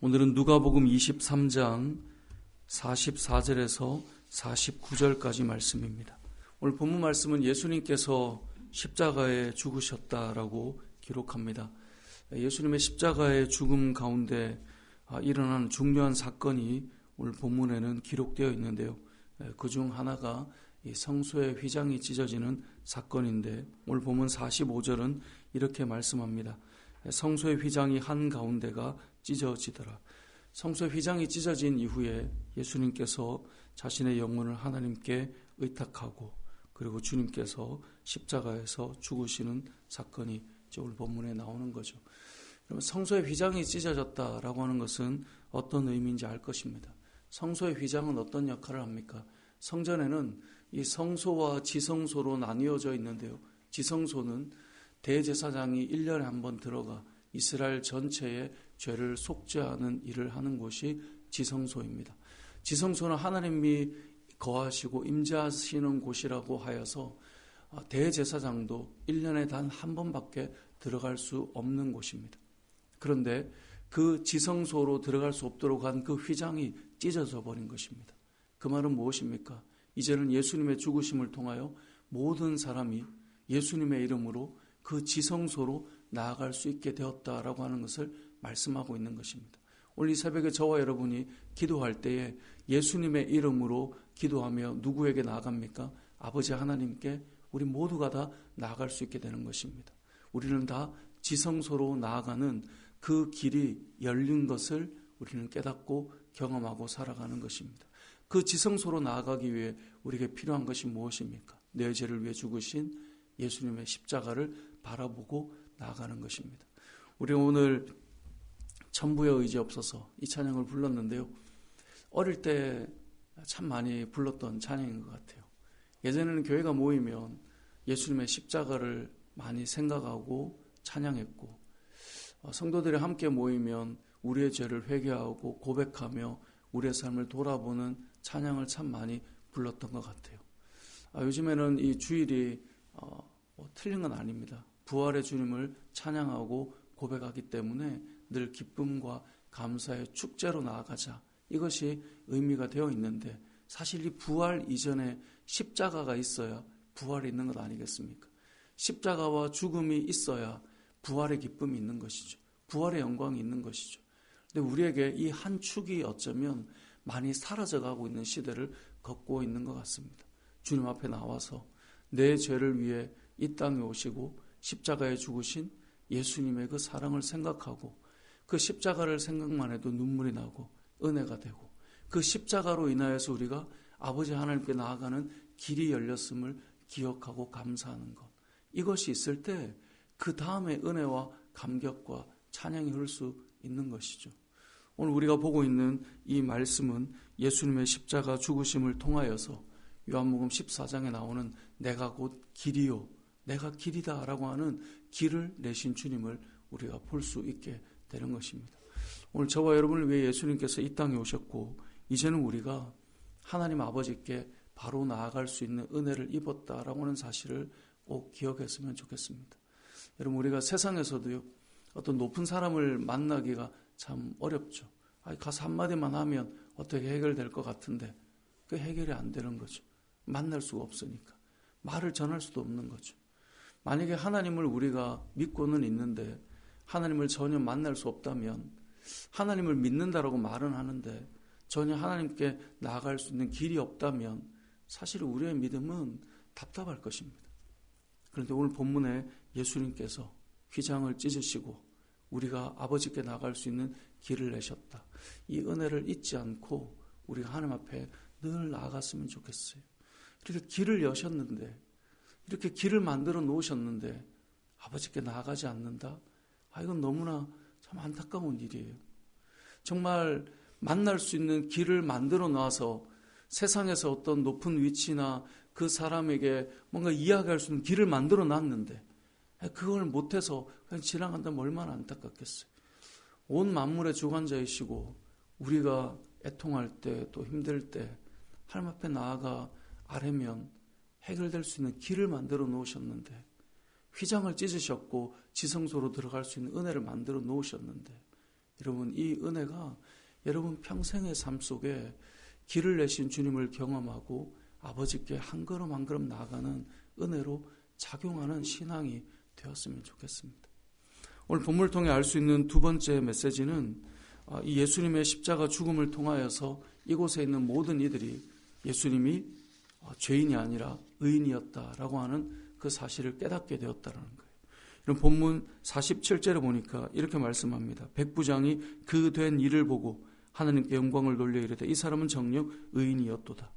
오늘은 누가복음 23장 44절에서 49절까지 말씀입니다. 오늘 본문 말씀은 예수님께서 십자가에 죽으셨다라고 기록합니다. 예수님의 십자가의 죽음 가운데 일어난 중요한 사건이 오늘 본문에는 기록되어 있는데요. 그중 하나가 이 성소의 휘장이 찢어지는 사건인데 오늘 본문 45절은 이렇게 말씀합니다. 성소의 휘장이 한가운데가 찢어지더라. 성소의 휘장이 찢어진 이후에 예수님께서 자신의 영혼을 하나님께 의탁하고 그리고 주님께서 십자가에서 죽으시는 사건이 오늘 본문에 나오는 거죠. 그러면 성소의 휘장이 찢어졌다라고 하는 것은 어떤 의미인지 알 것입니다. 성소의 휘장은 어떤 역할을 합니까? 성전에는 이 성소와 지성소로 나뉘어져 있는데요. 지성소는 대제사장이 1년에 한 번 들어가 이스라엘 전체의 죄를 속죄하는 일을 하는 곳이 지성소입니다. 지성소는 하나님이 거하시고 임재하시는 곳이라고 하여서 대제사장도 1년에 단 한 번밖에 들어갈 수 없는 곳입니다. 그런데 그 지성소로 들어갈 수 없도록 한 그 휘장이 찢어져 버린 것입니다. 그 말은 무엇입니까? 이제는 예수님의 죽으심을 통하여 모든 사람이 예수님의 이름으로 그 지성소로 나아갈 수 있게 되었다라고 하는 것을 말씀하고 있는 것입니다. 오늘 이 새벽에 저와 여러분이 기도할 때에 예수님의 이름으로 기도하며 누구에게 나아갑니까? 아버지 하나님께 우리 모두가 다 나아갈 수 있게 되는 것입니다. 우리는 다 지성소로 나아가는 그 길이 열린 것을 우리는 깨닫고 경험하고 살아가는 것입니다. 그 지성소로 나아가기 위해 우리에게 필요한 것이 무엇입니까? 내 죄를 위해 죽으신 예수님의 십자가를 바라보고 나아가는 것입니다. 우리가 오늘 천부의 의지 없어서 이 찬양을 불렀는데요. 어릴 때 참 많이 불렀던 찬양인 것 같아요. 예전에는 교회가 모이면 예수님의 십자가를 많이 생각하고 찬양했고 성도들이 함께 모이면 우리의 죄를 회개하고 고백하며 우리의 삶을 돌아보는 찬양을 참 많이 불렀던 것 같아요. 요즘에는 이 주일이 틀린 건 아닙니다. 부활의 주님을 찬양하고 고백하기 때문에 늘 기쁨과 감사의 축제로 나아가자. 이것이 의미가 되어 있는데 사실 이 부활 이전에 십자가가 있어야 부활이 있는 것 아니겠습니까? 십자가와 죽음이 있어야 부활의 기쁨이 있는 것이죠. 부활의 영광이 있는 것이죠. 근데 우리에게 이 한 축이 어쩌면 많이 사라져가고 있는 시대를 걷고 있는 것 같습니다. 주님 앞에 나와서 내 죄를 위해 이 땅에 오시고 십자가에 죽으신 예수님의 그 사랑을 생각하고 그 십자가를 생각만 해도 눈물이 나고 은혜가 되고 그 십자가로 인하여서 우리가 아버지 하나님께 나아가는 길이 열렸음을 기억하고 감사하는 것. 이것이 있을 때 그 다음에 은혜와 감격과 찬양이 흐를 수 있는 것이죠. 오늘 우리가 보고 있는 이 말씀은 예수님의 십자가 죽으심을 통하여서 요한복음 14장에 나오는 내가 곧 길이요 내가 길이다 라고 하는 길을 내신 주님을 우리가 볼 수 있게 되는 것입니다. 오늘 저와 여러분을 위해 예수님께서 이 땅에 오셨고 이제는 우리가 하나님 아버지께 바로 나아갈 수 있는 은혜를 입었다라고 하는 사실을 꼭 기억했으면 좋겠습니다. 여러분 우리가 세상에서도요 어떤 높은 사람을 만나기가 참 어렵죠. 가서 한마디만 하면 어떻게 해결될 것 같은데 그 해결이 안 되는 거죠. 만날 수가 없으니까. 말을 전할 수도 없는 거죠. 만약에 하나님을 우리가 믿고는 있는데 하나님을 전혀 만날 수 없다면 하나님을 믿는다라고 말은 하는데 전혀 하나님께 나아갈 수 있는 길이 없다면 사실 우리의 믿음은 답답할 것입니다. 그런데 오늘 본문에 예수님께서 휘장을 찢으시고 우리가 아버지께 나갈 수 있는 길을 내셨다. 이 은혜를 잊지 않고 우리가 하나님 앞에 늘 나아갔으면 좋겠어요. 이렇게 길을 여셨는데 이렇게 길을 만들어 놓으셨는데 아버지께 나아가지 않는다? 이건 너무나 참 안타까운 일이에요. 정말 만날 수 있는 길을 만들어 놔서 세상에서 어떤 높은 위치나 그 사람에게 뭔가 이야기할 수 있는 길을 만들어 놨는데 그걸 못해서 그냥 지나간다면 얼마나 안타깝겠어요. 온 만물의 주관자이시고 우리가 애통할 때 또 힘들 때 하나님 앞에 나아가 아뢰면 해결될 수 있는 길을 만들어 놓으셨는데 휘장을 찢으셨고 지성소로 들어갈 수 있는 은혜를 만들어 놓으셨는데 여러분, 이 은혜가 여러분 평생의 삶 속에 길을 내신 주님을 경험하고 아버지께 한 걸음 한 걸음 나아가는 은혜로 작용하는 신앙이 되었으면 좋겠습니다. 오늘 본문을 통해 알 수 있는 두 번째 메시지는 이 예수님의 십자가 죽음을 통하여서 이곳에 있는 모든 이들이 예수님이 죄인이 아니라 의인이었다라고 하는 그 사실을 깨닫게 되었다는 거예요. 이런 본문 47절에 보니까 이렇게 말씀합니다. 백부장이 그 된 일을 보고 하나님께 영광을 돌려 이르되 이 사람은 정녕 의인이었도다.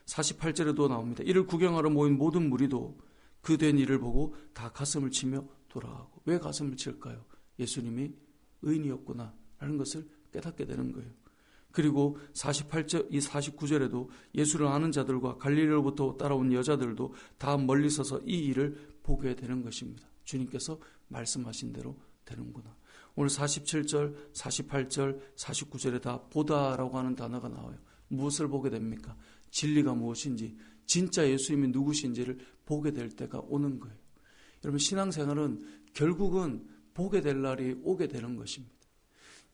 48절에도 나옵니다. 이를 구경하러 모인 모든 무리도 그 된 일을 보고 다 가슴을 치며 돌아가고. 왜 가슴을 칠까요? 예수님이 의인이었구나 라는 것을 깨닫게 되는 거예요. 그리고 48절, 이 49절에도 예수를 아는 자들과 갈릴리로부터 따라온 여자들도 다 멀리 서서 이 일을 보게 되는 것입니다. 주님께서 말씀하신 대로 되는구나. 오늘 47절, 48절, 49절에 다 보다라고 하는 단어가 나와요. 무엇을 보게 됩니까? 진리가 무엇인지, 진짜 예수님이 누구신지를 보게 될 때가 오는 거예요. 여러분, 신앙생활은 결국은 보게 될 날이 오게 되는 것입니다.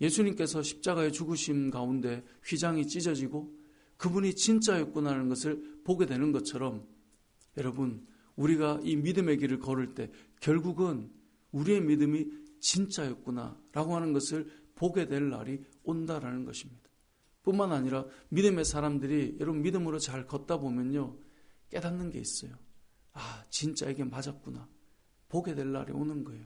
예수님께서 십자가의 죽으심 가운데 휘장이 찢어지고 그분이 진짜였구나 하는 것을 보게 되는 것처럼 여러분, 우리가 이 믿음의 길을 걸을 때 결국은 우리의 믿음이 진짜였구나 라고 하는 것을 보게 될 날이 온다라는 것입니다. 뿐만 아니라 믿음의 사람들이 여러분 믿음으로 잘 걷다 보면요, 깨닫는 게 있어요. 아, 진짜 이게 맞았구나. 보게 될 날이 오는 거예요.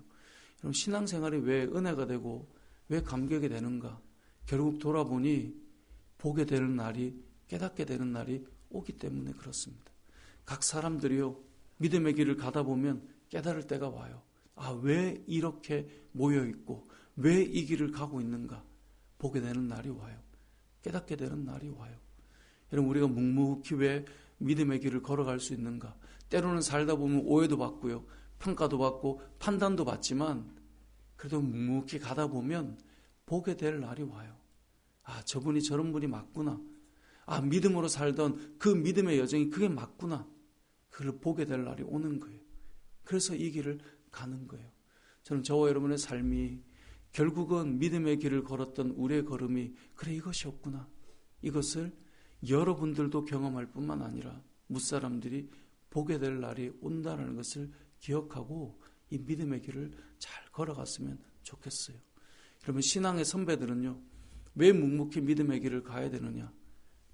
여러분, 신앙생활이 왜 은혜가 되고 왜 감격이 되는가? 결국 돌아보니 보게 되는 날이, 깨닫게 되는 날이 오기 때문에 그렇습니다. 각 사람들이요, 믿음의 길을 가다 보면 깨달을 때가 와요. 아, 왜 이렇게 모여있고 왜 이 길을 가고 있는가? 보게 되는 날이 와요. 깨닫게 되는 날이 와요. 여러분, 우리가 묵묵히 왜 믿음의 길을 걸어갈 수 있는가? 때로는 살다 보면 오해도 받고요, 평가도 받고 판단도 받지만 그래도 묵묵히 가다 보면 보게 될 날이 와요. 아, 저분이 저런 분이 맞구나. 아, 믿음으로 살던 그 믿음의 여정이 그게 맞구나. 그걸 보게 될 날이 오는 거예요. 그래서 이 길을 가는 거예요. 저는 저와 여러분의 삶이 결국은 믿음의 길을 걸었던 우리의 걸음이 그래, 이것이었구나. 이것을 여러분들도 경험할 뿐만 아니라 무사람들이 보게 될 날이 온다는 것을 기억하고 이 믿음의 길을 잘 걸어갔으면 좋겠어요. 여러분, 신앙의 선배들은요, 왜 묵묵히 믿음의 길을 가야 되느냐?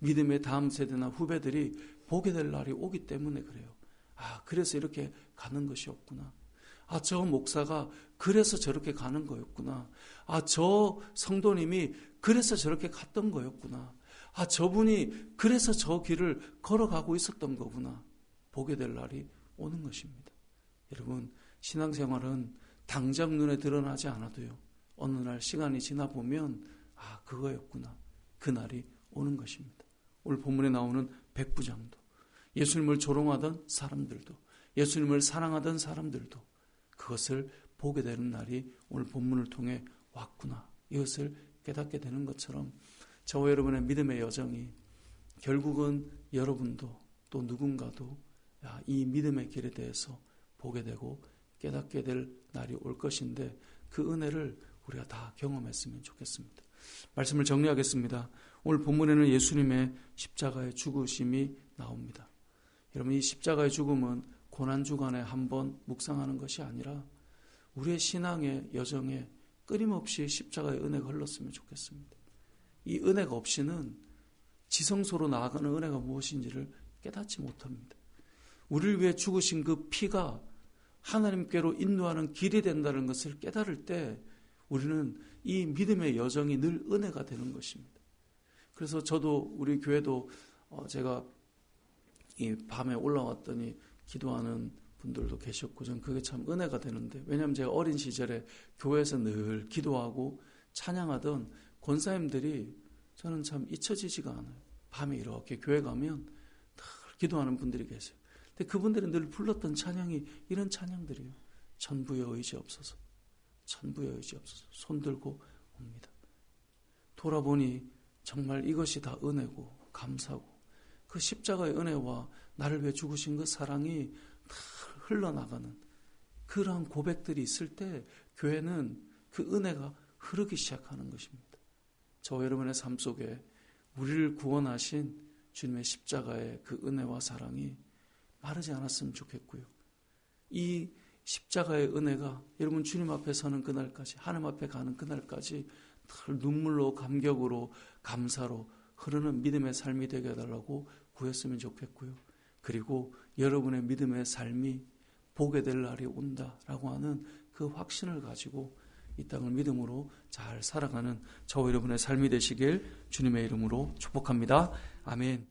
믿음의 다음 세대나 후배들이 보게 될 날이 오기 때문에 그래요. 아, 그래서 이렇게 가는 것이었구나. 아, 저 목사가 그래서 저렇게 가는 거였구나. 아, 저 성도님이 그래서 저렇게 갔던 거였구나. 아, 저분이 그래서 저 길을 걸어가고 있었던 거구나. 보게 될 날이 오는 것입니다. 여러분, 신앙생활은 당장 눈에 드러나지 않아도요, 어느 날 시간이 지나 보면 아, 그거였구나. 그날이 오는 것입니다. 오늘 본문에 나오는 백부장도, 예수님을 조롱하던 사람들도, 예수님을 사랑하던 사람들도 그것을 보게 되는 날이 오늘 본문을 통해 왔구나. 이것을 깨닫게 되는 것처럼 저와 여러분의 믿음의 여정이 결국은 여러분도 또 누군가도 이 믿음의 길에 대해서 보게 되고 깨닫게 될 날이 올 것인데 그 은혜를 우리가 다 경험했으면 좋겠습니다. 말씀을 정리하겠습니다. 오늘 본문에는 예수님의 십자가의 죽으심이 나옵니다. 여러분, 이 십자가의 죽음은 고난주간에 한번 묵상하는 것이 아니라 우리의 신앙의 여정에 끊임없이 십자가의 은혜가 흘렀으면 좋겠습니다. 이 은혜가 없이는 지성소로 나아가는 은혜가 무엇인지를 깨닫지 못합니다. 우리를 위해 죽으신 그 피가 하나님께로 인도하는 길이 된다는 것을 깨달을 때 우리는 이 믿음의 여정이 늘 은혜가 되는 것입니다. 그래서 저도 우리 교회도 제가 이 밤에 올라왔더니 기도하는 분들도 계셨고 저는 그게 참 은혜가 되는데, 왜냐하면 제가 어린 시절에 교회에서 늘 기도하고 찬양하던 권사님들이 저는 참 잊혀지지가 않아요. 밤에 이렇게 교회 가면 늘 기도하는 분들이 계세요. 근데 그분들이 늘 불렀던 찬양이 이런 찬양들이에요. 전부의 의지 없어서, 전부의 의지 없어서 손 들고 옵니다. 돌아보니 정말 이것이 다 은혜고 감사고 그 십자가의 은혜와 나를 위해 죽으신 그 사랑이 다 흘러나가는 그러한 고백들이 있을 때 교회는 그 은혜가 흐르기 시작하는 것입니다. 저와 여러분의 삶 속에 우리를 구원하신 주님의 십자가의 그 은혜와 사랑이 마르지 않았으면 좋겠고요. 이 십자가의 은혜가 여러분 주님 앞에 서는 그날까지, 하나님 앞에 가는 그날까지 늘 눈물로, 감격으로, 감사로 흐르는 믿음의 삶이 되게 해달라고 구했으면 좋겠고요. 그리고 여러분의 믿음의 삶이 보게 될 날이 온다라고 하는 그 확신을 가지고 이 땅을 믿음으로 잘 살아가는 저와 여러분의 삶이 되시길 주님의 이름으로 축복합니다. 아멘.